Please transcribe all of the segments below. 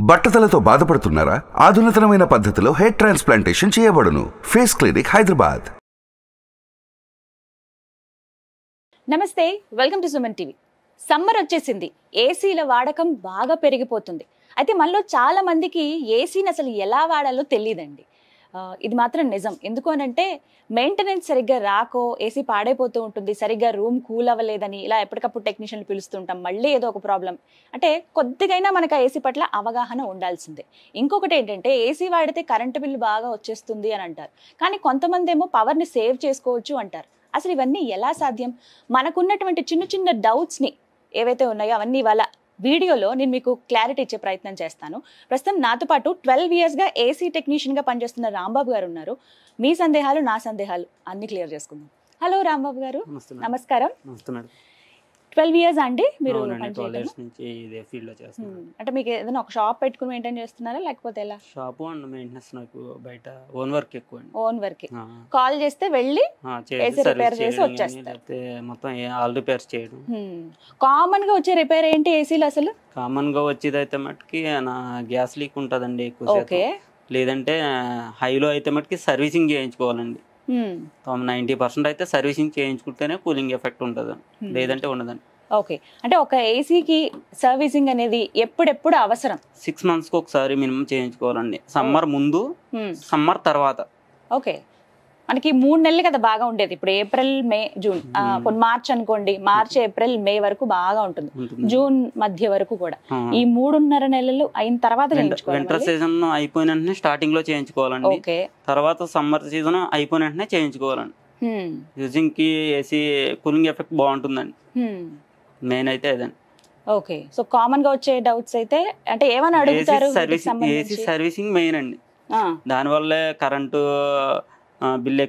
బట్టతలతో బాధపడుతున్నారా? ఆధునితనమైన పద్ధతిలో హెయిర్ ట్రాన్స్ప్లాంటేషన్ చేయబడును. Face clinic Hyderabad. నమస్తే, welcome to Suman TV. Summer వచ్చేసింది, ఏసీల వాడకం బాగా పెరిగిపోతుంది. అయితే మనలో చాలా మందికి ఏసీని అసలు ఎలా వాడాలో తెలియదండి. ఇది మాత్రం నిజం. ఎందుకు అనంటే మెయింటెనెన్స్ సరిగ్గా రాకో, ఏసీ పాడైపోతూ ఉంటుంది, సరిగ్గా రూమ్ కూల్ అవ్వలేదని ఇలా ఎప్పటికప్పుడు టెక్నీషియన్లు పిలుస్తుంటాం. మళ్ళీ ఏదో ఒక ప్రాబ్లం. అంటే కొద్దిగైనా మనకు ఆ ఏసీ పట్ల అవగాహన ఉండాల్సిందే. ఇంకొకటి ఏంటంటే ఏసీ వాడితే కరెంటు బిల్లు బాగా వచ్చేస్తుంది అని అంటారు. కానీ కొంతమంది ఏమో పవర్ని సేవ్ చేసుకోవచ్చు అంటారు. అసలు ఇవన్నీ ఎలా సాధ్యం? మనకున్నటువంటి చిన్న చిన్న డౌట్స్ని ఏవైతే ఉన్నాయో అవన్నీ ఇవాళ వీడియోలో నేను మీకు క్లారిటీ ఇచ్చే ప్రయత్నం చేస్తాను. ప్రస్తుతం నాతో పాటు 12 ఇయర్స్గా ఏసీ టెక్నీషియన్గా పనిచేస్తున్న రాంబాబు గారు ఉన్నారు. మీ సందేహాలు, నా సందేహాలు అన్ని క్లియర్ చేసుకుందాం. హలో రాంబాబు గారు, నమస్కారం. 12 ఇయర్స్ అండి మీరు అంటే మీకు ఏదైనా ఒక షాప్ పెట్టుకుని మెయింటైన్ చేస్తున్నారా లేకపోతే ఎలా? షాప్ అండ్ మెయింటెనెన్స్ నాకు బయట ఓన్ వర్క్ ఎక్కువ. Own work. కాల్ చేస్తే వెళ్ళి ఏసీ రిపేర్ చేసి వచ్చేస్తారు. మొత్తం ఆల్ రిపేర్స్ చేయడం. కామన్ గా వచ్చే రిపేర్ ఏంటి ఏసీలో? అసలు కామన్ గా వచ్చేది అయితే మటుకి నా గ్యాస్ లీక్ ఉంటదండి ఎక్కువ. లేదంటే హైలో అయితే మటుకి సర్వీసింగ్ చేయించుకోవాలండి. 90% అయితే సర్వీసింగ్ చేయించుకుంటేనే కూలింగ్ ఎఫెక్ట్ ఉంటుంది, లేదంటే ఉండదండి. ఓకే, అంటే ఒక ఏసీకి సర్వీసింగ్ అనేది ఎప్పుడెప్పుడు అవసరం? 6 months ఒకసారి మినిమం చేయించుకోవాలండి. సమ్మర్ ముందు, సమ్మర్ తర్వాత. ఓకే, మనకి 3 నెలలు కదా బాగా ఉండేది. ఇప్పుడు ఏప్రిల్, మే, జూన్, మార్చ్ అనుకోండి. మార్చ్, ఏప్రిల్, మే వరకు బాగా ఉంటుంది, జూన్ మధ్య వరకు కూడా. ఈ 3.5 నెలలు అయిన తర్వాత వింటర్ సీజన్ అయిపోయిన వెంటనే స్టార్టింగ్ లో చేయించుకోవాలండి. తర్వాత సమ్మర్ సీజన్ అయిపోయిన వెంటనే చేయించుకోవాలండి. యూజింగ్ కి ఏసీ కూలింగ్ ఎఫెక్ట్ బాగుంటుందండి. మెయిన్ అయితే అదండి. ఓకే, సో కామన్ గా వచ్చే డౌట్స్ అయితే అంటే ఏమని అడుగుతారు? ఏసీ సర్వీసింగ్ మెయిన్ అండి. దానివల్లే కరెంటు బిల్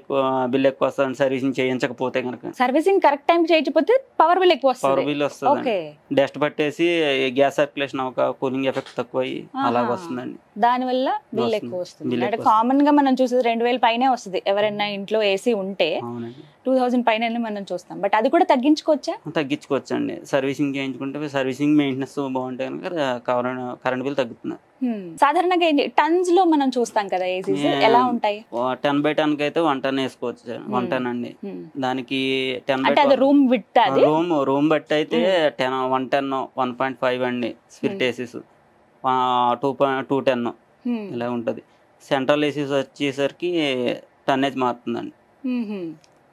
ఎక్కువ వస్తుంది సర్వీసింగ్ చేయించకపోతే కనుక. సర్వీసింగ్ కరెక్ట్ టైం చేయకపోతే పవర్ బిల్ ఎక్కువ వస్తుంది. పవర్ బిల్ వస్తుంది. డస్ట్ పట్టేసి గ్యాస్ సర్క్యులేషన్ ఒక కూలింగ్ ఎఫెక్ట్ తక్కువ అయ్యి అలాగ వస్తుందండి. దానివల్ల బిల్ ఎక్కువ వస్తుంది. అంటే కామన్ గా మనం చూసేది 2000 పైనే వస్తుంది. ఎవరైనా ఇంట్లో ఏసీ ఉంటే 2000 పైన మనం చూస్తాం. బట్ అది కూడా తగ్గించుకోవచ్చా? తగ్గించుకోవచ్చు అండి. సర్వీసింగ్ చేయించుకుంటే సర్వీసింగ్ మెయింటెనెన్స్ బాగుంటే కనుక కరెంట్ బిల్ తగ్గుతుంది. సాధారణంగా టన్స్ లో మనం చూస్తాం కదా ఏసీస్, ఎలా ఉంటాయి? 10/10 అయితే 1 ton వేసుకోవచ్చు. 1 ton అండి. దానికి 10 రూమ్ విడ్త్, రూమ్ బట్టి అయితే 1 ton 1.5 అండి. స్ప్లిట్ ఏసీస్ 210 ఇలా ఉంటది. సెంట్రల్ ఏసీస్ వచ్చేసరికి టన్నేజ్ మారుతుందండి.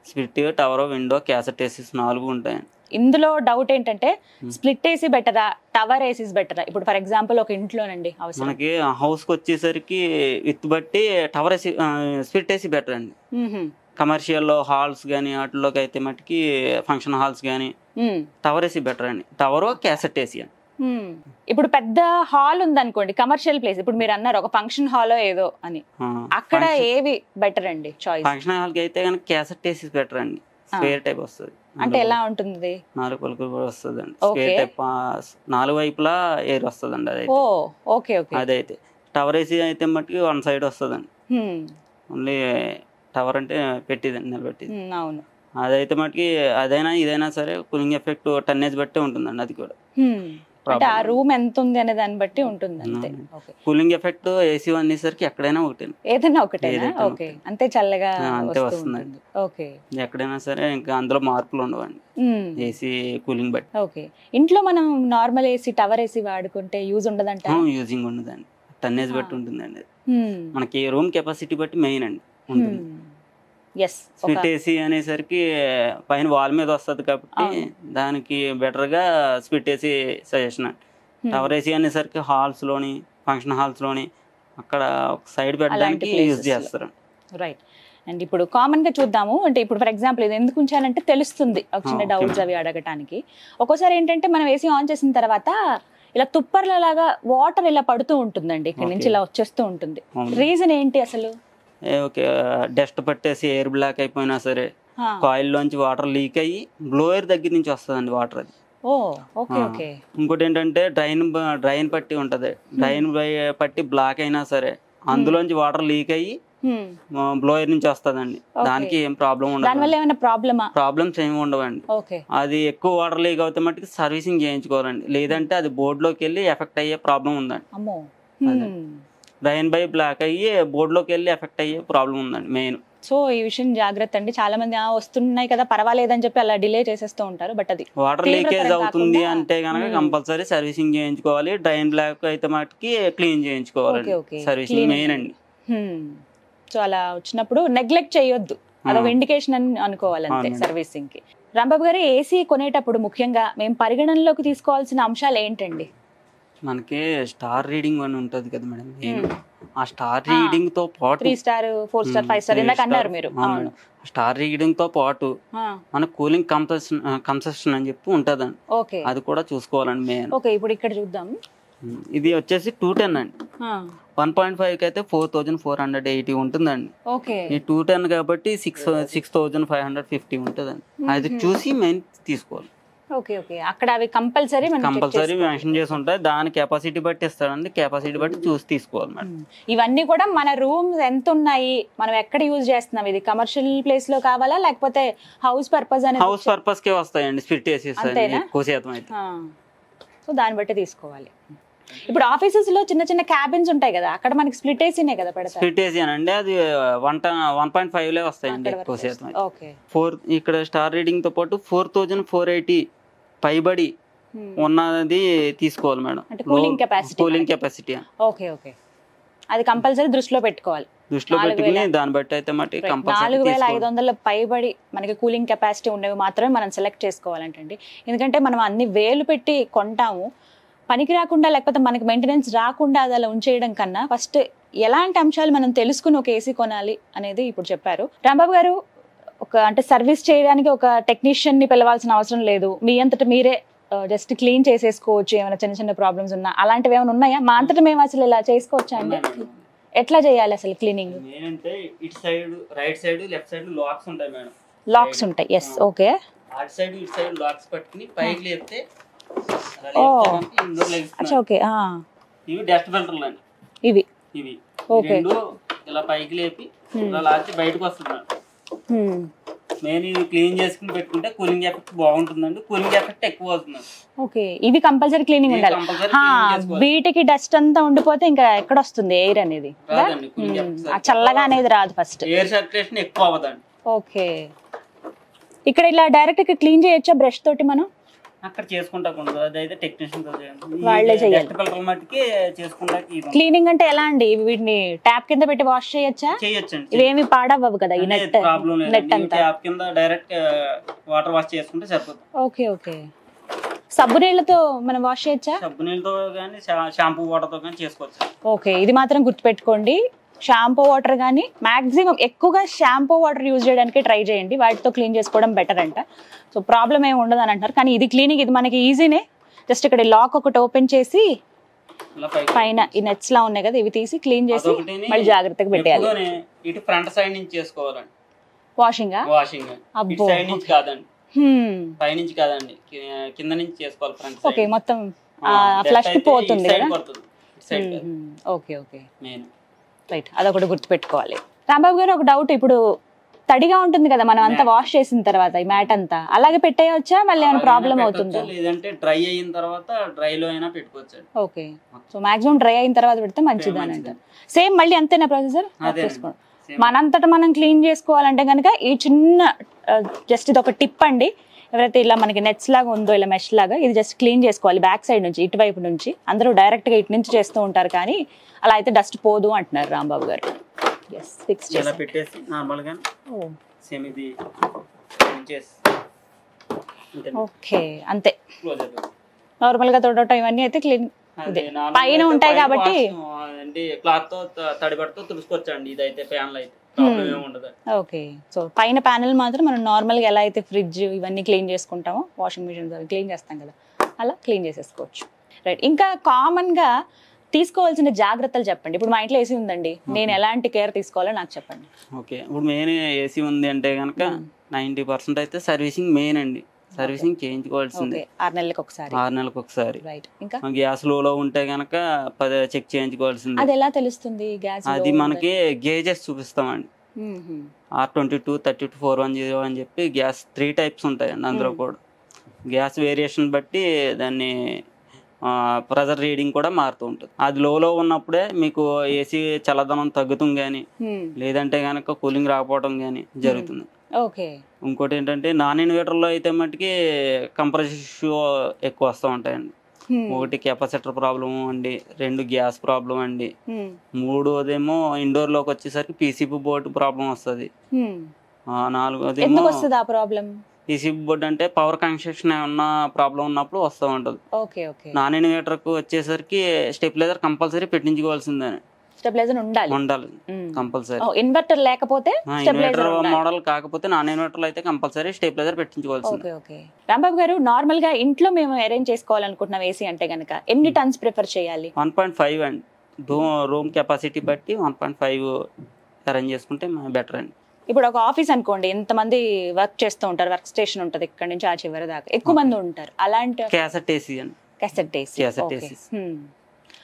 Split, tower, window, cassette ACs 4 ఉంటాయండి. ఇందులో డౌట్ ఏంటంటే స్ప్లిట్ ఏసీ బెటరా, టవర్ ఏసీస్ బెటరా? ఇప్పుడు ఫర్ ఎగ్జాంపుల్ ఒక ఇంట్లోనండి మనకి హౌస్ కి వచ్చేసరికి విత్ బట్టి tower AC, split AC better అండి. కమర్షియల్ హాల్స్ కానీ వాటిలోకి అయితే మటుకి ఫంక్షన్ హాల్స్ కానీ టవర్ ఏసీ బెటర్ అండి. టవర్, క్యాసెట్ ఏసీ అండి. ఇప్పుడు పెద్ద హాల్ ఉంది అనుకోండి, కమర్షియల్ ప్లేస్, ఇప్పుడు మీరు అన్నారు ఒక ఫంక్షన్ హాల్ ఏదో అని, అక్కడ ఏవి బెటర్ అండి చాయిస్? ఫంక్షన్ హాల్ కి అయితే కనుక క్యాసెట్ ఏసీ బెటర్ అండి. స్క్వేర్ టైప్ వస్తుంది. అంటే ఎలా ఉంటుంది? 4 పలుకులు కూడా వస్తుంది అండి. స్క్వేర్ టైప్ 4 వైపులా ఎయిర్ వస్తుంది అండి. అదైతే టవర్ ఏసీ అయితే మట్టుకి 1 side వస్తుందండి. ఓన్లీ టవర్ అంటే పెట్టిదండి, నిలబెట్టింది. అవును. అదైతే మటుకి అదైనా ఇదైనా సరే కూలింగ్ ఎఫెక్ట్ టన్నేజ్ బట్టే ఉంటుందండి. అది కూడా అంటే ఆ రూమ్ ఎంత ఉంది అనే దాన్ని బట్టి ఉంటుంది అంతే. కూలింగ్ ఎఫెక్ట్ ఏసీ అనేసరికి ఎక్కడైనా ఒకటే, ఏదైనా ఒకటే. ఓకే, అంతే చల్లగా అంతే వస్తుందండి. ఓకే, ఎక్కడైనా సరే ఇంకా అందులో మార్పులు ఉండవండి ఏసీ కూలింగ్ బట్టి. ఓకే, ఇంట్లో మనం నార్మల్ ఏసీ, టవర్ ఏసీ వాడుకుంటే యూజ్ ఉండదంట? యూజింగ్ ఉండదండి, టన్నేజ్ బట్టి ఉంటుందండి. మనకి రూమ్ కెపాసిటీ బట్టి మెయిన్ అండి ఉంటుంది. స్ప్లిట్ ఏసీ అనేసరికి పైన వాల్ మీద వస్తుంది కాబట్టి దానికి బెటర్ గా split AC suggestion. Tower AC అనేసరికి హాల్స్ లోని, ఫంక్షన్ హాల్స్ లోని అక్కడ ఒక సైడ్ పెట్టడానికి యూజ్ చేస్తారు. రైట్. అండ్ ఇప్పుడు కామన్ గా చూద్దాము. అంటే ఇప్పుడు ఫర్ ఎగ్జాంపుల్ ఇది ఎందుకు ఉంచాలంటే తెలుస్తుంది, ఒక చిన్న డౌట్స్ అవి అడగటానికి. ఒక్కోసారి ఏంటంటే మనం ఏసీ ఆన్ చేసిన తర్వాత ఇలా తుప్పర్లలాగా వాటర్ ఇలా పడుతూ ఉంటుందండి, ఇక్కడ నుంచి ఇలా వచ్చేస్తూ ఉంటుంది. రీజన్ ఏంటి అసలు? ఓకే, డస్ట్ పట్టేసి ఎయిర్ బ్లాక్ అయిపోయినా సరే కాయిల్ లోంచి వాటర్ లీక్ అయ్యి బ్లోయర్ దగ్గర నుంచి వస్తుందండి వాటర్. అది ఇంకోటి ఏంటంటే డ్రైన్ పట్టి ఉంటది. డ్రైన్ పట్టి బ్లాక్ అయినా సరే అందులోంచి వాటర్ లీక్ అయ్యి బ్లోయర్ నుంచి వస్తుందండి. దానికి ఏం ప్రాబ్లం ఉండదు, ప్రాబ్లమ్స్ ఏమి ఉండవండి. అది ఎక్కువ వాటర్ లీక్ అవుతే మట్టుకు సర్వీసింగ్ చేయించుకోవాలండి. లేదంటే అది బోర్డులోకి వెళ్ళి ఎఫెక్ట్ అయ్యే ప్రాబ్లం ఉందండి. డ్రైన్ బై బ్లాక్ అయ్యి బోర్డులోకి వెళ్ళి ఎఫెక్ట్ అయ్యే ప్రాబ్లం ఉందండి మెయిన్. సో ఈ విషయం జాగ్రత్త అండి. చాలా మంది వస్తున్నాయి కదా పర్వాలేదని చెప్పి అలా డిలే చేసేస్తూ ఉంటారు. బట్ అది వాటర్ లీకేజ్ అవుతుంది అంటే కనుక కంపల్సరీ సర్వీసింగ్ చేయించుకోవాలి. డ్రైన్ బ్లాక్ అయితే మటుకి క్లీన్ చేయించుకోవాలి. సర్వీసింగ్ మెయిన్ అండి. సో అలా వచ్చినప్పుడు నెగ్లెక్ట్ చేయొద్దు, అదొక ఇండికేషన్ అని అనుకోవాలి అంతే సర్వీసింగ్ కి. రాంబాబు గారు, ఏసీ కొనేటప్పుడు ముఖ్యంగా మేము పరిగణనలోకి తీసుకోవాల్సిన అంశాలు ఏంటండి? మనకి స్టార్ రీడింగ్ అని ఉంటది కదా మేడం. ఆ స్టార్ రీడింగ్ తో పాటు 3 స్టార్ 4 స్టార్ 5 స్టార్ ఇందాక అన్నారు మీరు. స్టార్ రీడింగ్ తో పాటు మన కూలింగ్ కన్సెషన్ అని చెప్పి ఉంటదండి. ఓకే, అది కూడా చూసుకోవాలండి మెయిన్. ఓకే, ఇప్పుడు ఇక్కడ చూద్దాం. ఇది వచ్చేసి 210 అండి. 1.5 కి అయితే 4480 ఉంటుందండి. ఈ 210 కాబట్టి 6550 ఉంటుందండి. అది చూసి మెయిన్ తీసుకోవాలి. ఓకే, ఓకే, అక్కడ అవి కంపల్సరీ మెన్షన్ చేసి ఉంటాయి. దాని కెపాసిటీ బట్టి ఇస్తాడండి. కెపాసిటీ బట్టి చూసి తీసుకోవాలి మేడం. ఇవన్నీ కూడా మన రూమ్స్ ఎంత ఉన్నాయి, మనం ఎక్కడ యూజ్ చేస్తున్నాం, ఇది కమర్షియల్ ప్లేస్ లో కావాలా లేకపోతే హౌస్ పర్పస్ అనేది? హౌస్ పర్పస్ కే వస్తాయండి. స్ప్లిట్ వేసి ఎక్కువ శాతం అయితే. సో దాన్ని బట్టి తీసుకోవాలి. ఇప్పుడు ఆఫీసెస్ లో చిన్న చిన్న క్యాబిన్స్ ఉంటాయి కదా, అక్కడ మనకి స్ప్లిట్ ఏసీనే కదా పెడతారు. స్ప్లిట్ ఏసీ అనండి, అది 1.5 వస్తాయండి ఎక్కువ శాతం. ఇక్కడ స్టార్ రీడింగ్ తో పాటు 4480 పైబడి ఉన్నది తీసుకోవాలి madam. Cooling capacity. Okay, okay, అది కంపల్సరీ దృష్టిలో పెట్టుకోవాలి. దృష్టిలో పెట్టుకుని దాన్ని బట్టి అయితే మట్టి 4500 పైబడి మనకి కూలింగ్ కెపాసిటీ ఉన్నవి మాత్రమే మనం సెలెక్ట్ చేసుకోవాలంటండి. ఎందుకంటే మనం అన్ని వేలు పెట్టి కొంటాము, పనికి రాకుండా లేకపోతే మనకి మెయింటెనెన్స్ రాకుండా అది అలా ఉంచేయడం కన్నా ఫస్ట్ ఎలాంటి అంశాలు మనం తెలుసుకుని ఒక ఏసీ కొనాలి అనేది ఇప్పుడు చెప్పారు. రాంబాబు గారు, అంటే సర్వీస్ చేయడానికి ఒక టెక్నీషియన్ ని పిలవాల్సిన అవసరం లేదు, మీ అంతటా మీరే జస్ట్ క్లీన్ చేసేసుకోవచ్చు. ఏమైనా చిన్న చిన్న ప్రాబ్లమ్స్ ఉన్నా అలాంటివి ఏమైనా ఉన్నాయా? మా అంతటా మేము అసలు ఇలా చేసుకోవచ్చా అండి? ఎట్లా చేయాలి అసలు క్లీనింగ్? ఇటు side right side left side locks ఉంటాయి మేడం. లాక్స్ ఉంటాయి. Yes, okay. అటు సైడ్ ఇటు సైడ్ లాక్స్ పట్టుకుని పైకి లేపితే ఓకే. ఇవి డస్ట్ ఫిల్టర్లు అండి. ఇవి ఇలా పైకి లేపి ఇలా లాచి బయటకు వస్తున్నాడు. నేను ఇది క్లీన్ చేసుకుని పెట్టుకుంటే కూలింగ్ ఎఫెక్ట్ బాగుంటుందండి. కూలింగ్ ఎఫెక్ట్ ఎక్కువ అవుతుంది. ఓకే, ఇవి కంపల్సరీ క్లీనింగ్ ఉండాలి. వీటికి డస్ట్ అంతా ఉండిపోతే ఇంకా ఎక్కడ వస్తుంది ఎయిర్ అనేది? చల్లగా అనేది రాదు. ఫస్ట్ ఎయిర్ సర్క్యులేషన్ ఎక్కువ అవ్వదండి. ఓకే, ఇక్కడ ఇలా డైరెక్ట్ క్లీన్ చేయొచ్చా బ్రష్ తోటి? మనం అక్కడ చేసుకుంటా అదైతే టెక్నీషియన్ వాళ్ళే చేయాలి. క్లీనింగ్ అంటే ఎలా అండి? వీటిని ట్యాప్ కింద పెట్టి వాష్ చేయొచ్చా? చేయొచ్చండి. ఇవేమి పాడవ్వవు కదా ఈ నెట్ అంతా? ట్యాప్ కింద డైరెక్ట్ వాటర్ వాష్ చేసుకుంటే సరిపోతుంది. Okay, okay. సబ్బు నీళ్ళతో మనం వాష్ చేయొచ్చా? సబ్బు నీళ్ళతో కానీ షాంపూ వాటర్ తో కానీ చేసుకోవచ్చు. ఓకే, ఇది మాత్రం గుర్తుపెట్టుకోండి. షాంపూ వాటర్ కానీ మాక్సిమం ఎక్కువగా షాంపూ వాటర్ యూజ్ చేయడానికి ట్రై చేయండి. వాటితో క్లీన్ చేసుకోవడం బెటర్ అంట. సో ప్రాబ్లం ఏమి ఉండదు అని అంటారు. కానీ ఇది క్లీనింగ్ ఇది మనకి ఈజీనే. జస్ట్ ఇక్కడ లాక్ ఒకటి ఓపెన్ చేసి పైన ఈ నెట్స్ లా ఉన్నాయి కదా, ఇవి తీసి క్లీన్ చేసి మళ్ళీ జాగ్రత్తగా పెట్టేయాలి. ఇటు ఫ్రంట్ సైడ్ నుంచి చేసుకోవాలండి. వాషింగ్ సైడ్ నుంచి కాదండి, పై నుంచి కాదండి, కింద నుంచి చేసుకోవాలి. ఫ్రంట్ ఓకే, మొత్తం ఫ్లష్ పోతుంది కదా. Okay, okay, right. అదొకటి గుర్తుపెట్టుకోవాలి. రాంబాబు గారు, ఒక డౌట్. ఇప్పుడు తడిగా ఉంటుంది కదా మనం అంతా వాష్ చేసిన తర్వాత ఈ మ్యాట్ అంతా అలాగే పెట్టేయచ్చా? మళ్ళీ ఏమైనా ప్రాబ్లం అవుతుందా? లేదంటే డ్రై అయిన తర్వాత డ్రై లో అయినా పెట్టుకోవచ్చు. ఓకే, సో మాక్సిమం డ్రై అయిన తర్వాత పెడితే మంచిది అని అంటారు. సేమ్ మళ్ళీ అంతేనా ప్రొసీజర్? మనంతటా మనం క్లీన్ చేసుకోవాలంటే కనుక ఈ చిన్న జస్ట్ ఇది ఒక టిప్ అండి. ఎవరైతే ఇలా మనకి నెట్స్ లాగా ఉందో ఇలా మెష్ లాగా, ఇది జస్ట్ క్లీన్ చేసుకోవాలి బ్యాక్ సైడ్ నుంచి, ఇటువైపు నుంచి. అందరూ డైరెక్ట్ గా ఇటు నుంచి చేస్తూ ఉంటారు కానీ అలా అయితే డస్ట్ పోదు అంటున్నారు రాంబాబు గారు. ఓకే, అంతే. నార్మల్ గా తోడటం ఇవన్నీ అయితే క్లీన్ పైన ఉంటాయి కాబట్టి క్లాత్ తో తడిబడితో తుడుచుకోవచ్చండి. ఇదైతే ప్యానల్ అయితే ఓకే. సో పైన ప్యానెల్ మాత్రం మనం నార్మల్ గా ఎలా అయితే ఫ్రిడ్జ్ ఇవన్నీ క్లీన్ చేసుకుంటామో, వాషింగ్ మిషన్ క్లీన్ చేస్తాం కదా, అలా క్లీన్ చేసేసుకోవచ్చు. రైట్. ఇంకా కామన్ గా తీసుకోవాల్సిన జాగ్రత్తలు చెప్పండి. ఇప్పుడు మా ఇంట్లో ఏసీ ఉందండి, నేను ఎలాంటి కేర్ తీసుకోవాలో నాకు చెప్పండి. ఓకే, ఇప్పుడు మెయిన్ ఏసీ ఉంది అంటే కనుక 90% అయితే సర్వీసింగ్ మెయిన్ అండి. సర్వీసింగ్ చేయించుకోవాల్సిందే. 6 నెలలకు ఒకసారి. ఇంకా గ్యాస్ లో ఉంటే గనక చెక్ చేయించుకోవాల్సింది. అది ఎలా తెలుస్తుంది గ్యాస్? అది మనకి గేజెస్ చూపిస్తామండి. R22, 32, 410 అని చెప్పి గ్యాస్ 3 టైప్స్ ఉంటాయండి. అందులో కూడా గ్యాస్ వేరియేషన్ బట్టి దాన్ని ప్రెజర్ రీడింగ్ కూడా మారుతూ ఉంటుంది. అది లోలో ఉన్నప్పుడే మీకు ఏసీ చల్లదనం తగ్గుతుంది కానీ లేదంటే కనుక కూలింగ్ రాకపోవడం కానీ జరుగుతుంది. ఓకే. ఇంకోటి ఏంటంటే నాన్ ఇన్వర్టర్లో అయితే మట్టుకి కంప్రెసర్ ఇష్యూ ఎక్కువ వస్తూ ఉంటాయండి. ఒకటి కెపాసిటర్ ప్రాబ్లం అండి, 2 గ్యాస్ ప్రాబ్లం అండి, 3వదేమో ఇండోర్లోకి వచ్చేసరికి పీసీబీ బోర్డు ప్రాబ్లం వస్తుంది, 4వదేమో పీసీబీ బోర్డు అంటే పవర్ కన్స్ట్రక్షన్ ఏమన్నా ప్రాబ్లం ఉన్నప్పుడు వస్తూ ఉంటుంది. నాన్ ఇన్వర్టర్కు వచ్చేసరికి స్టెబిలైజర్ కంపల్సరీ పెట్టించుకోవాల్సిందని. స్టెబిలైజర్ ఉండాలి కంపల్సరీ. ఇన్వర్టర్ లేకపోతే ఇన్వర్టర్ మోడల్ కాకపోతే నాన్ ఇన్వర్టర్ అయితే కంపల్సరీ స్టెబిలైజర్ పెట్టించుకోవాల్సింది. రాంబాబు గారు, నార్మల్ గా ఇంట్లో మేము అరేంజ్ చేసుకోవాలనుకుంటున్నాం ఏసీ అంటే గనక ఎన్ని టన్స్ ప్రిఫర్ చేయాలి? 1.5 అండి. రూమ్ కెపాసిటీ బట్టి 1.5 అరేంజ్ చేసుకుంటే బెటర్ అండి. ఇప్పుడు ఒక ఆఫీస్ అనుకోండి, ఎంతమంది వర్క్ చేస్తూ ఉంటారు, వర్క్ స్టేషన్ ఉంటుంది ఇక్కడ నుంచి ఆ చివరి దాకా, ఎక్కువ మంది ఉంటారు, అలాంటి క్యాసెట్ ఏసీ అండి.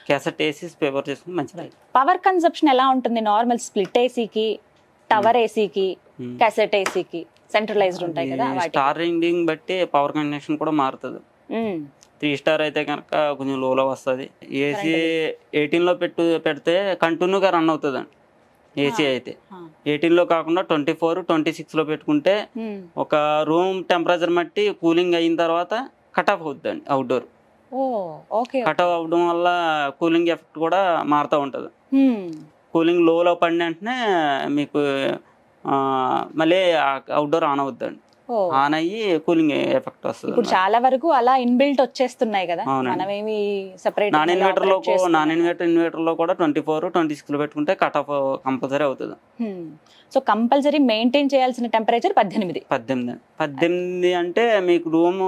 క్యాసెట్ ఏసీ పేపర్ చేసుకుంటే మంచిది. పవర్ కన్సంప్షన్ ఎలా ఉంటుంది నార్మల్ స్ప్లిట్ ఏసీకి, టవర్ ఏసీకి, క్యాసెట్ ఏసీకి? సెంట్రలైజ్డ్ ఉంటాయి కదా, స్టార్ రేటింగ్ బట్టి పవర్ కన్సంప్షన్ కూడా మారుతుంది. 3 స్టార్ అయితే కనుక కొంచెం లోలో వస్తుంది. ఏసీ 18లో పెడితే కంటిన్యూగా రన్ అవుతుంది అండి. ఏసీ అయితే 18లో కాకుండా 24, 26లో పెట్టుకుంటే ఒక రూమ్ టెంపరేచర్ బట్టి కూలింగ్ అయిన తర్వాత కట్ ఆఫ్ అవుతుంది అండి. అవుట్డోర్ కట్ ఆఫ్ అవడం వల్ల కూలింగ్ ఎఫెక్ట్ కూడా మారుతూ ఉంటుంది. కూలింగ్ లోలో పడిన వెంటనే మీకు మళ్ళీ అవుట్డోర్ ఆన్ అవుద్దండి. ఆన్ అయ్యి కూలింగ్ ఎఫెక్ట్ వస్తుంది. ఇప్పుడు చాలా వరకు అలా ఇన్బిల్ట్ వచ్చేస్తున్నాయి కదా, మనమేమి సెపరేట్. నాన్ ఇన్వర్టర్ లో కూడా 24, 26లో పెట్టుకుంటే కట్ ఆఫ్ కంపల్సరీ అవుతుంది. సో కంపల్సరీ మెయింటైన్ చేయాల్సిన టెంపరేచర్ 18 అంటే మీకు రూమ్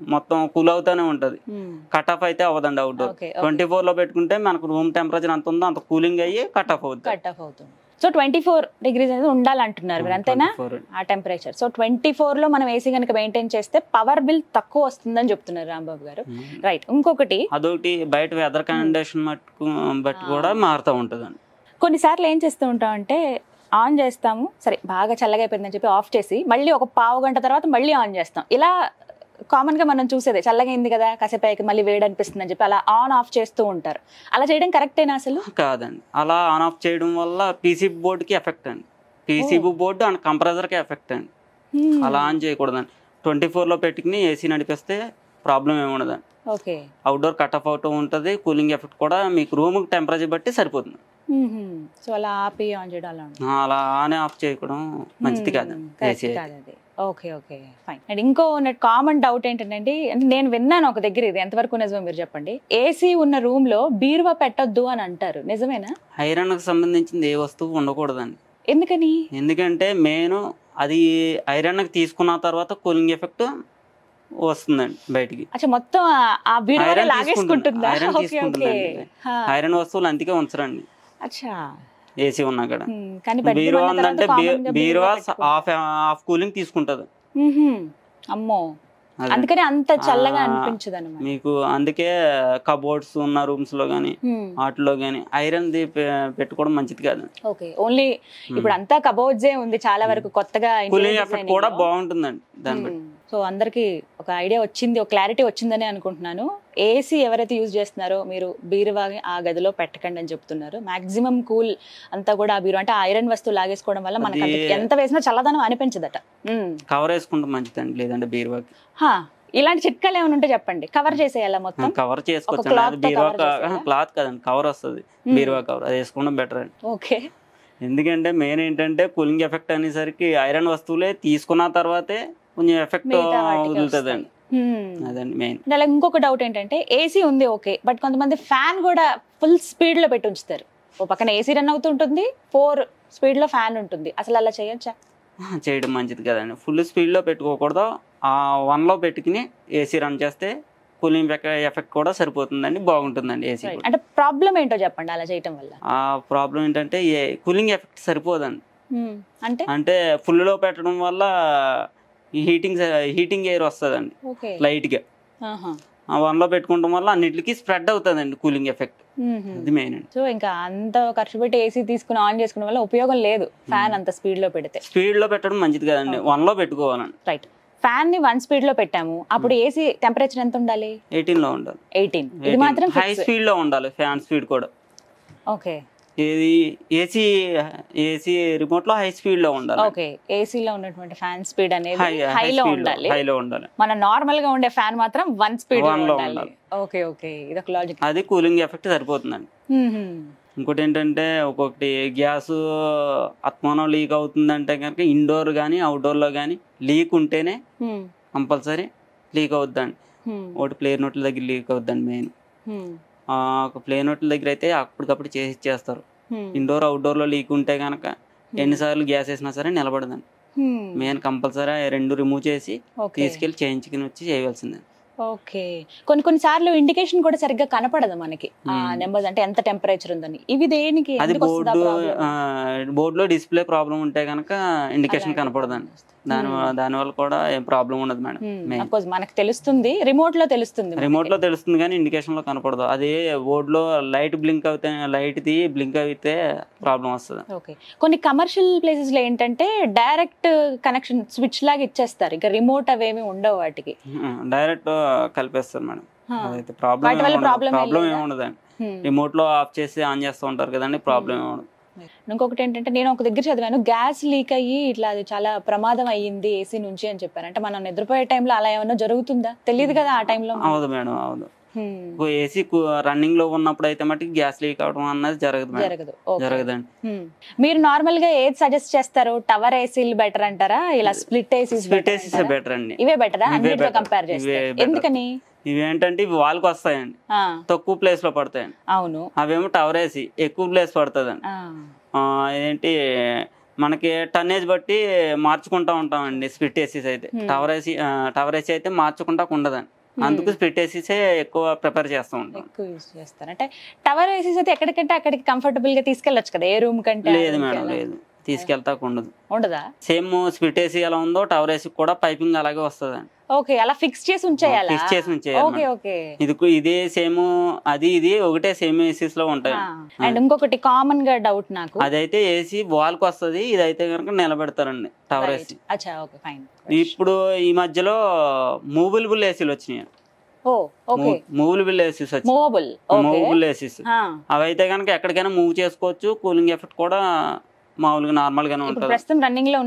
మొత్తం కూల్ అవుతానే ఉంటది, కట్ ఆఫ్ అయితే అవ్వదండి. అవుట్డోర్ 24లో పెట్టుకుంటే మనకు రూమ్ టెంపరేచర్ ఎంత ఉందో అంత కూలింగ్ అయ్యి కట్ ఆఫ్ అవుతుంది. సో 24 degrees అనేది ఉండాలంటున్నారు మీరు, అంతేనా ఆ టెంపరేచర్? సో 24లో మనం ఏసీ కనుక మెయింటైన్ చేస్తే పవర్ బిల్ తక్కువ వస్తుందని చెప్తున్నారు రాంబాబు గారు. రైట్. ఇంకొకటి అదొకటి బయట వెదర్ కండిషన్ బట్టి కూడా మారుతూ ఉంటుందండి. కొన్నిసార్లు ఏం చేస్తూ ఉంటాం అంటే ఆన్ చేస్తాము, సరే బాగా చల్లగా అయిపోయిందని చెప్పి ఆఫ్ చేసి మళ్ళీ ఒక పావు గంట తర్వాత మళ్ళీ ఆన్ చేస్తాం. ఇలా కామన్ గా మనం చూసేదే, చల్లగా అయింది కదా కాసేపు మళ్ళీ వేడి అనిపిస్తుంది అని చెప్పి అలా ఆన్ ఆఫ్ చేస్తూ ఉంటారు. అలా చేయడం కరెక్టేనా అసలు? కాదండి. అలా ఆన్ ఆఫ్ చేయడం వల్ల పీసీబీ బోర్డుకి ఎఫెక్ట్ అండి. పీసీబీ బోర్డు అండ్ కంప్రెసర్కి ఎఫెక్ట్ అండి. అలా ఆన్ చేయకూడదండి. 24లో పెట్టుకుని ఏసీ నడిపిస్తే ప్రాబ్లం ఏమి ఉండదండి. అవుట్డోర్ కట్ ఆఫ్ అవుతూ ఉంటుంది, కూలింగ్ ఎఫెక్ట్ కూడా మీకు రూమ్ టెంపరేచర్ బట్టి సరిపోతుంది. సో అలా ఆపి ఆన్ చేయడం, అలా ఆన్ ఆఫ్ చేయడం మంచిది కాదండి. Okay, fine. అండ్ ఇంకో కామన్ డౌట్ ఏంటంటే, నేను విన్నాను ఒక దగ్గర, ఇది ఎంతవరకు నిజమో మీరు చెప్పండి, ఏసీ ఉన్న రూమ్ లో బీరువా పెట్టొద్దు అని అంటారు, నిజమేనా? ఐరన్ కి సంబంధించింది ఏ వస్తువు ఉండకూడదండి. ఎందుకని? ఎందుకంటే మెయిన్ అది ఐరన్ కి తీసుకున్న తర్వాత కూలింగ్ ఎఫెక్ట్ వస్తుందండి బయటికి. మొత్తం ఐరన్ వస్తువులు అందుకే ఉంచరండి ఏసీ ఉన్నా కూడా. బీరువా ఉందంటే బీరువా హాఫ్ కూలింగ్ తీసుకుంటది. అమ్మో, అందుకని అంత చల్లగా అనిపించదు అన్నమాట మీకు. అందుకే కబోర్డ్స్ ఉన్న రూమ్స్ లో గానీ వాటిలో గానీ ఐరన్ పెట్టుకోవడం మంచిది కాదు. ఓకే, ఓన్లీ ఇప్పుడు అంతా కబోర్డ్స్ ఉంది చాలా వరకు కొత్తగా. కూలింగ్ ఎఫెక్ట్ కూడా బాగుంటుందండి దాన్ని బట్టి. సో అందరికి ఒక ఐడియా వచ్చింది, ఒక క్లారిటీ వచ్చిందని అనుకుంటున్నాను. ఏసీ ఎవరైతే యూజ్ చేస్తున్నారో మీరు బీరువా ఆ గదిలో పెట్టకండి అని చెప్తున్నారు. మాక్సిమం కూల్ అంతా కూడా ఆ బీరువా అంటే ఐరన్ వస్తువు లాగేసుకోవడం వల్ల మనకి ఎంత వేసినా చల్లదనం అనిపించదట. కవర్ వేసుకుంటే మంచిదండి, లేదంటే బీరువాకి. ఇలాంటి చిట్కాలు ఏమైనా ఉంటే చెప్పండి. కవర్ చేసేయాలా మొత్తం? కవర్ చేసుకోవచ్చు. బీరువా క్లాత్ కదండి, కవర్ వస్తుంది, బీరువా కవర్, అది వేసుకోవడం బెటర్ అండి. ఓకే. ఎందుకంటే మెయిన్ ఏంటంటే కూలింగ్ ఎఫెక్ట్ అనేసరికి ఐరన్ వస్తువులే తీసుకున్న తర్వాతే కొంచెం ఎఫెక్ట్ వదులుతుందండి. అదండి మెయిన్. అలాగే ఇంకొక డౌట్ ఏంటంటే, ఏసీ ఉంది ఓకే, బట్ కొంతమంది ఫ్యాన్ కూడా ఫుల్ స్పీడ్ లో పెట్టి ఉంచుతారు. ఓ పక్కన ఏసీ రన్ అవుతుంటుంది, 4 స్పీడ్ లో ఫ్యాన్ ఉంటుంది. అసలు అలా చేయొచ్చా? చేయడం మంచిది కదండి. ఫుల్ స్పీడ్ లో పెట్టుకోకూడదు, 1లో పెట్టుకుని ఏసీ రన్ చేస్తే కూలింగ్ ఎఫెక్ట్ కూడా సరిపోతుందండి, బాగుంటుందండి ఏసీ. అంటే ప్రాబ్లం ఏంటో చెప్పండి అలా చేయడం వల్ల. ఆ ప్రాబ్లం ఏంటంటే కూలింగ్ ఎఫెక్ట్ సరిపోదండి. అంటే ఫుల్ లో పెట్టడం వల్ల హీటింగ్ ఎయిర్ వస్తుందండి లైట్ గా. 1లో పెట్టుకోవడం వల్ల అన్నిటికి స్ప్రెడ్ అవుతుందండి కూలింగ్ ఎఫెక్ట్. అది మెయిన్ అండి. సో ఇంకా అంత ఖర్చు పెట్టి ఏసీ తీసుకుని ఆన్ చేసుకోవడం వల్ల ఉపయోగం లేదు ఫ్యాన్ అంత స్పీడ్ లో పెడితే. స్పీడ్ లో పెట్టడం మంచిది కదండి, 1లో పెట్టుకోవాలండి. రైట్, ఫ్యాన్ ని 1 స్పీడ్ లో పెట్టాము, అప్పుడు ఏసీ టెంపరేచర్ ఎంత ఉండాలి? 18 లో ఉండాలి. 18. ఇది మాత్రం హై స్పీడ్ లో ఉండాలి ఫ్యాన్ స్పీడ్ కూడా. ఓకే. ఇది ఏసీ రిమోట్ లో హై స్పీడ్ లో ఉండాలి. ఓకే. ఏసీలో ఉన్నటువంటి ఫ్యాన్ స్పీడ్ అనేది హైలో ఉండాలి. మన నార్మల్ గా ఉండే ఫ్యాన్ మాత్రం 1 స్పీడ్ లో ఉండాలి. ఓకే ఓకే, ఇది ఒక లాజిక్. అది కూలింగ్ ఎఫెక్ట్ సరిపోతుందండి. ఇంకోటి ఏంటంటే ఒక్కొక్కటి గ్యాస్ అత్మానం లీక్ అవుతుందంటే కనుక ఇండోర్ కానీ అవుట్డోర్ లో కానీ లీక్ ఉంటేనే కంపల్సరీ లీక్ అవుద్దండి. ఒకటి ప్లేయర్ నోట్ల దగ్గర లీక్ అవుద్దండి మెయిన్. ఒక ప్లే నోట్ల దగ్గర అయితే అప్పటికప్పుడు చేసి ఇచ్చేస్తారు. ఇండోర్ అవుట్డోర్ లో లీక్ ఉంటే కనుక ఎన్నిసార్లు గ్యాస్ వేసినా సరే నిలబడదండి. మెయిన్ కంపల్సరీ 2 రిమూవ్ చేసి తీసుకెళ్లి చేయించుకుని వచ్చి చేయవలసిందే. ఓకే. కొన్ని సార్లు ఇండికేషన్ కూడా సరిగ్గా కనపడదు మనకి, నెంబర్ అంటే ఎంత టెంపరేచర్ ఉందని. ఇవి దేనికి? అది బోర్డు లో డిస్ప్లే ప్రాబ్లం ఉంటే కనుక ఇండికేషన్ కనపడదండి. దానివల్ల కూడా ఏం ప్రాబ్లం ఉండదు మేడం. మనకు తెలుస్తుంది, రిమోట్ లో తెలుస్తుంది కానీ ఇండికేషన్ లో కనపడదు. అది బోర్డు లో లైట్ బ్లింక్ అవుతే బ్లింక్ అయితే ప్రాబ్లం వస్తుంది. ఓకే. కొన్ని కమర్షియల్ ప్లేసెస్ లో ఏంటంటే డైరెక్ట్ కనెక్షన్ స్విచ్ లాగా ఇచ్చేస్తారు, ఇక రిమోట్ అవేమి ఉండవు, వాటికి డైరెక్ట్ కలిపేస్తారు మేడం. అదైతే ప్రాబ్లం ఏమి ఉండదండి. రిమోట్ లో ఆఫ్ చేసి ఆన్ చేస్తూ ఉంటారు కదండి, ప్రాబ్లం ఏమి ఉండదు. ఇంకొకటి ఏంటంటే నేను ఒక దగ్గర చదివాను, గ్యాస్ లీక్ అయ్యి ఇట్లా అది చాలా ప్రమాదం అయ్యింది ఏసీ నుంచి అని చెప్పారు. అంటే మనం నిద్రపోయే టైంలో అలా ఏమన్నా జరుగుతుందా? తెలియదు కదా ఆ టైంలో. అవును మేడం, అవును. ఏసీ రన్నింగ్ లో ఉన్నప్పుడు అయితే మటుకు గ్యాస్ లీక్ అవడం అన్నది జరగదండి. మీరు నార్మల్ గా ఏది సజెస్ట్ చేస్తారు? టవర్ ఏసీలు బెటర్ అంటారా, ఇలా స్ప్లిట్ ఏసీస్ బెటర్ అండి? ఇవే బెటరా అన్నిటితో కంపేర్ చేస్తే? ఎందుకని? ఇవేంటంటే ఇవి వాల్కి వస్తాయండి, తక్కువ ప్లేస్ లో పడతాయండి. అవును. అవేమో టవర్ ఏసీ ఎక్కువ ప్లేస్ పడుతుందండి. ఏంటి మనకి టన్నేజ్ బట్టి మార్చుకుంటా ఉంటామండి స్ప్లిట్ ఏసీస్ అయితే. టవర్ ఏసీ అయితే మార్చుకుంటా ఉండదండి. అందుకు స్ప్లిట్ ఏసీసే ఎక్కువ ప్రిఫర్ చేస్తూ ఉంటాం. ఎక్కువ యూస్ చేస్తారు. అంటే టవర్ ఏసీస్ అయితే ఎక్కడికంటే అక్కడికి కంఫర్టబుల్ గా తీసుకెళ్ళొచ్చు కదా, ఏ రూమ్ కంటే? లేదు మేడం, లేదు, తీసుకెళ్తా ఉండదా. సేమ్ స్ప్లిట్ ఏసీ ఎలా ఉందో టవర్ ఏసీ కూడా పైపింగ్ అలాగే వస్తుందండి. ఓకే, అలా ఫిక్స్ చేసి ఉంచేయాలి. ఇదే సేమ్ ఇది ఒకటే సేమ్ ఏసీస్ లో ఉంటాయి. అండ్ ఇంకొకటి కామన్ గా డౌట్ నాకు, అదైతే ఏసీ వాల్ కి వస్తుంది, ఇదైతే కనుక నిలబెడతారండి టవర్ ఏసీ. ఇప్పుడు ఈ మధ్యలో మూవబుల్ ఏసీలు వచ్చినాయి. మూవబుల్ ఏసీస్ అవైతే కనుక ఎక్కడికైనా మూవ్ చేసుకోవచ్చు. కూలింగ్ ఎఫెక్ట్ కూడా మామూలుగా నార్మల్ గానే ఉంటుంది. ప్రస్తుతం రన్నింగ్ లో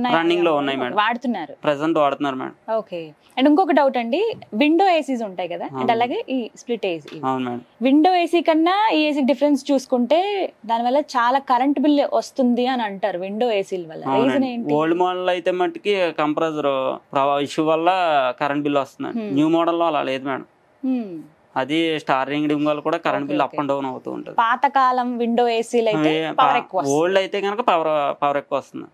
ఉన్నాయి మేడం, వాడుతున్నారు మేడం. ఓకే. అండ్ ఇంకొక డౌట్ అండి, విండో ఏసీస్ ఉంటాయి కదా, అండ్ అలాగే ఈ స్ప్లిట్ ఏసీ. అవును మేడం. విండో ఏసీ కన్నా ఈ ఏసీ డిఫరెన్స్ చూసుకుంటే దానివల్ల చాలా కరెంట్ బిల్ వస్తుంది అని అంటారు విండో ఏసీల వల్ల. రీజన్ ఏంటి? ఓల్డ్ మోడల్ అయితే మట్టుకి కంప్రెసర్ ఇష్యూ వల్ల కరెంట్ బిల్ వస్తుంది. న్యూ మోడల్ లో అలా లేదు మేడం. అది స్టార్ రింగ్ వల్ల కూడా current bill up and down అవుతూ ఉంటుంది. పాతకాలం విండో ఏసీలు అయితే పవర్ ఎక్కువ, ఓల్డ్ అయితే కనుక పవర్ ఎక్కువ వస్తుంది.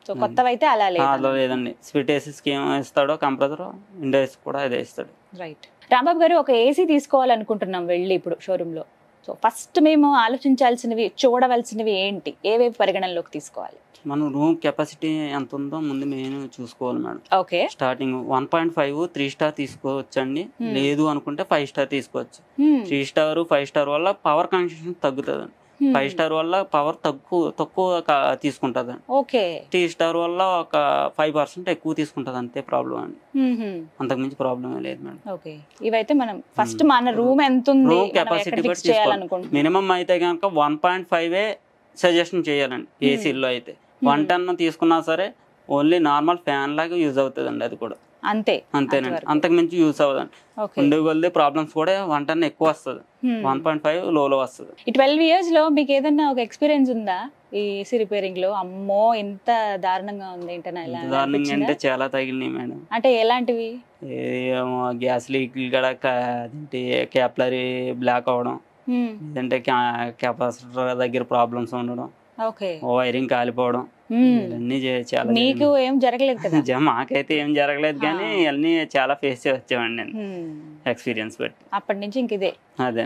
సో కొత్తవైతే అలా లేదండి. స్ప్లిట్ ఏసీస్ కి ఏం ఇస్తాడో కంప్రెసర్, విండో ఏసీ కూడా అదే ఇస్తాడు. రైట్. రాంబాబు గారు, ఒక ఏసీ తీసుకోవాలనుకుంటున్నాం వెళ్ళి ఇప్పుడు షోరూమ్ లో. సో ఫస్ట్ మేము ఆలోచించాల్సినవి, చూడవలసినవి ఏంటి, ఏవేవి పరిగణనలోకి తీసుకోవాలి? మనం రూమ్ కెపాసిటీ ఎంత ఉందో ముందు మేము చూసుకోవాలి మేడం. ఓకే. స్టార్టింగ్ 1.5 3 స్టార్ తీసుకోవచ్చు అండి. లేదు అనుకుంటే 5 స్టార్ తీసుకోవచ్చు. 3 స్టార్ 5 స్టార్ వల్ల పవర్ కన్సంప్షన్ తగ్గుతుంది. 5 స్టార్ వల్ల పవర్ తక్కువ తీసుకుంటది. ఓకే. 3 స్టార్ వల్ల ఒక 5% ఎక్కువ తీసుకుంటది, అంతే ప్రాబ్లం అండి. అంతకుమించి ప్రాబ్లం లేదు మేడం. ఓకే. ఇవైతే మనం ఫస్ట్ మన రూమ్ ఎంత ఉంది, కెపాసిటీ బట్టి తీసుకోవాలి. మినిమం అయితే కనుక 1.5 సజెషన్ చేయాలండి. ఏసీలో అయితే 110 తీసుకున్నా సరే ఓన్లీ నార్మల్ ఫ్యాన్ లాగా యూజ్ అవుతుంది అండి. అది కూడా అంతేనండి, అంతకు మించి యూజ్ అవ్వదండి. ఉండే కొద్ది ప్రాబ్లమ్స్ కూడా 110 ఎక్కువ వస్తుంది, 1.5 లోలో వస్తుంది. ఈ 12 years లో మీకు ఏదన్నా ఒక ఎక్స్పీరియన్స్ ఉందా ఈ ఏసీ రిపేరింగ్ లో? అమ్మో ఇంత దారుణంగా ఉంది ఏంటన్నా? దారుణంగా అంటే చాలా తగిలినాయి మేడం. అంటే ఎలాంటివి? గ్యాస్ లీక్ కూడా, అదేంటి క్యాప్లరీ బ్లాక్ అవడం, లేదంటే కెపాసిటర్ దగ్గర ప్రాబ్లమ్స్ ఉండడం, వైరింగ్ కాలిపోవడం, ఇవన్నీ చాలా. మీకు ఏం జరగలేదు కదా? మాకైతే ఏం జరగలేదు, కానీ ఇవన్నీ చాలా ఫేస్ చేసి వచ్చామండి నేను ఎక్స్పీరియన్స్ బట్టి. అప్పటి నుంచి ఇంక ఇదే.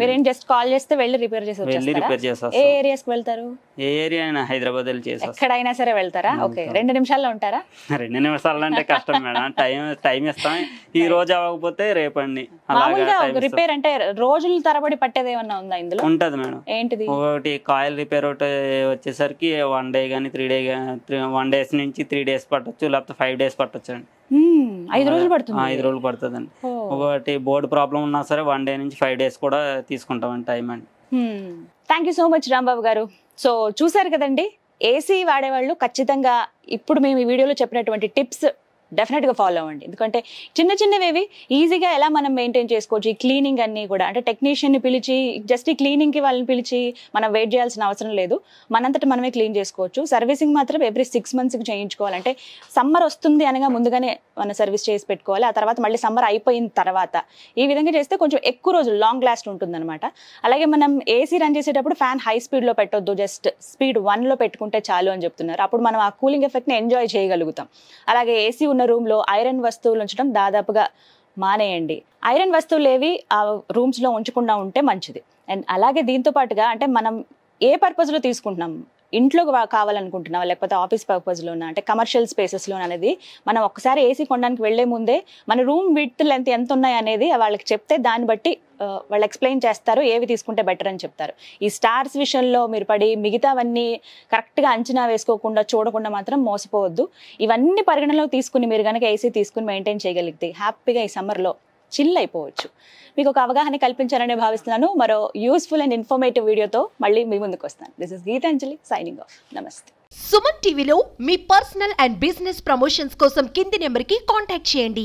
మీరేం జస్ట్ కాల్ చేస్తే వెళ్ళి రిపేర్ చేస్తారు? ఏ ఏరియాస్ కి వెళ్తారు? ఏ ఏరియా అయినా హైదరాబాద్ వెళ్ళి చేసి ఎక్కడైనా సరే వెళ్తారా? ఓకే. 2 నిమిషాల్లో ఉంటారా? 2 నిమిషాలు అంటే కష్టం మేడం. టైం ఇస్తాం. ఈ రోజు అవ్వకపోతే రేపండి. రిపేర్ అంటే రోజుల తరబడి పట్టేది ఏమన్నా ఉందా ఇందులో? ఉంటది మేడం. ఏంటిది? ఒకటి కాయిల్ రిపేర్ ఒకటి వచ్చేసరికి 1 డే గానీ 3 డే 1 days నుంచి 3 days పట్టొచ్చు, లేకపోతే 5 days పట్టొచ్చు అండి. 5 రోజులు పడుతుంది. 5 రోజులు పడుతుందండి. ఒకటి బోర్డు ప్రాబ్లం ఉన్నా సరే 1 day నుంచి 5 days కూడా తీసుకుంటామండి టైం అండి. Thank you so much Rambabu గారు. సో చూసారు కదండి, ఏసీ వాడేవాళ్ళు ఖచ్చితంగా ఇప్పుడు మేము ఈ వీడియోలో చెప్పినటువంటి టిప్స్ డెఫినెట్గా ఫాలో అవ్వండి. ఎందుకంటే చిన్న చిన్నవి ఈజీగా ఎలా మనం మెయింటైన్ చేసుకోవచ్చు. ఈ క్లీనింగ్ అన్నీ కూడా అంటే టెక్నీషియన్ని పిలిచి జస్ట్ ఈ క్లీనింగ్కి వాళ్ళని పిలిచి మనం వెయిట్ చేయాల్సిన అవసరం లేదు, మనంతట మనమే క్లీన్ చేసుకోవచ్చు. సర్వీసింగ్ మాత్రం ఎవ్రీ 6 monthsకి చేయించుకోవాలంటే సమ్మర్ వస్తుంది అనగా ముందుగానే మనం సర్వీస్ చేసి పెట్టుకోవాలి. ఆ తర్వాత మళ్ళీ సమ్మర్ అయిపోయిన తర్వాత ఈ విధంగా చేస్తే కొంచెం ఎక్కువ రోజులు లాంగ్ లాస్ట్ ఉంటుందన్నమాట. అలాగే మనం ఏసీ రన్ చేసేటప్పుడు ఫ్యాన్ హై స్పీడ్లో పెట్టొద్దు, జస్ట్ స్పీడ్ 1లో పెట్టుకుంటే చాలు అని చెప్తున్నారు. అప్పుడు మనం ఆ కూలింగ్ ఎఫెక్ట్ని ఎంజాయ్ చేయగలుగుతాం. అలాగే ఏసీ రూమ్లో ఐరన్ వస్తువులు ఉంచడం దాదాపుగా మానేయండి. ఐరన్ వస్తువులు ఏవి ఆ రూమ్స్లో ఉంచకుండా ఉంటే మంచిది. అండ్ అలాగే దీంతో పాటుగా అంటే మనం ఏ పర్పస్లో తీసుకుంటున్నాం, ఇంట్లో కావాలనుకుంటున్నావా లేకపోతే ఆఫీస్ పర్పస్లోనా అంటే కమర్షియల్ స్పేసెస్లో అనేది మనం ఒక్కసారి ఏసీ కొనడానికి వెళ్లే ముందే మన రూమ్ విడ్త్ లెంత్ ఎంత ఉన్నాయి అనేది వాళ్ళకి చెప్తే దాన్ని బట్టి వాళ్ళు ఎక్స్ప్లెయిన్ చేస్తారు ఏవి తీసుకుంటే బెటర్ అని చెప్తారు. ఈ స్టార్స్ విషయంలో మీరు పడి మిగతావన్నీ కరెక్ట్గా అంచనా వేసుకోకుండా చూడకుండా మాత్రం మోసపోవద్దు. ఇవన్నీ పరిగణనలోకి తీసుకుని మీరు కనుక ఏసీ తీసుకుని మెయింటైన్ చేయగలిగితే హ్యాపీగా ఈ సమ్మర్లో చిల్ అయిపోవచ్చు. మీకు ఒక అవగాహన కల్పించారని భావిస్తున్నాను. మరో యూస్ఫుల్ అండ్ ఇన్ఫర్మేటివ్ వీడియోతో మళ్ళీ మీ ముందుకు వస్తాను. This is Geethanjali signing off. నమస్తే. సుమన్ టీవీలో మీ పర్సనల్ అండ్ బిజినెస్ ప్రమోషన్స్ కోసం కింది నెంబర్కి కాంటాక్ట్ చేయండి.